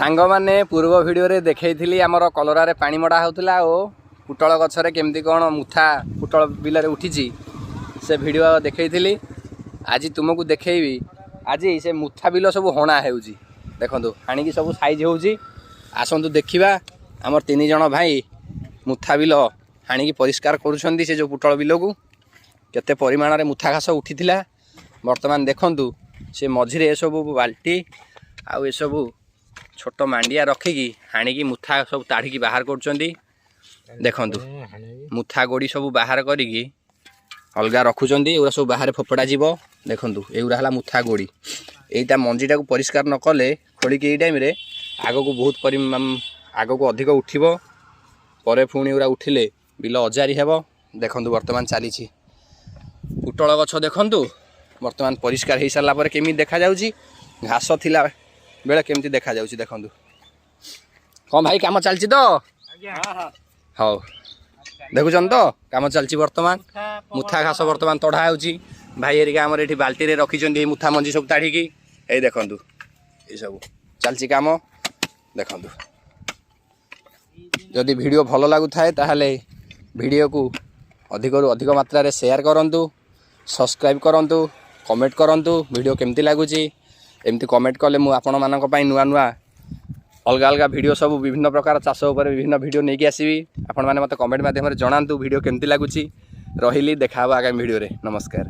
सांग माने पूर्व वीडियो रे देखैथिली हमर कलरा रे पानी मडा होतला ओ पुटल गछरे केमती कोन मुथा पुटल बिल रे उठिची से वीडियो देखैथिली। आज तुमको देखैबी आज से मुथा बिल सब हणा हेउजी देखंतु हाणी की सब साइज होउजी। आसंतु देखिबा हमर तीन जण भाई मुथा बिल हाणी की परिष्कार करूछंदी से जो पुटल बिल को केते परिमाण रे मुथा घास उठिथिला। वर्तमान देखंतु से मझिरे ए सब बाल्टी आउ ए सब छोट मांडिया रखिकी हाणिकी मुथा सब ताढ़िकी बाहर करुँच। देखंतु मुथा गोड़ी सब बाहर करिकी अलगा रखुँच एगुरा सब बाहर फोपड़ा जीव। देखंतु एगुरा हला मुथा गोड़ी एटा मंजीटा को परिष्कार न कले खोलिकी एई टाइम रे आगो को बहुत आगो को अधिक उठिबो परे पुणी एगुरा उठिले बिल अजारी हेबो। देखंतु वर्तमान चलीछि पुटल गछ देखंतु वर्तमान परिष्कार हो सारा पर केमी देखा जाउछि घास थिला बेले केमती देखा जाउछि। देखंतु कौन भाई काम चलछि तो हाँ देखुछन तो काम चलछि। वर्तमान मुथा घास वर्तमान तढ़ा होउछि भाई एरिका हमर एठी बाल्टी रे रखिछन्ती मुथा मंजी सब ताढ़िकी ए देखंतु ए सब चलछि काम। देखंतु जदि वीडियो भलो लागु थाए ताहले वीडियो को अधिक रु अधिक मात्रा रे शेयर करंतु सब्सक्राइब करंतु कमेंट करंतु वीडियो केमती लागुछि एमती कमेंट कले मु आपण मानक पई नुआ नुआ अलग अलग वीडियो सब विभिन्न प्रकार चाष उपर विभिन्न वीडियो नहीं आसबि। आपण माने मते कमेंट माध्यम रे जणांतु वीडियो केमती लागुछि। रहिली देखा आगामी वीडियो रे नमस्कार।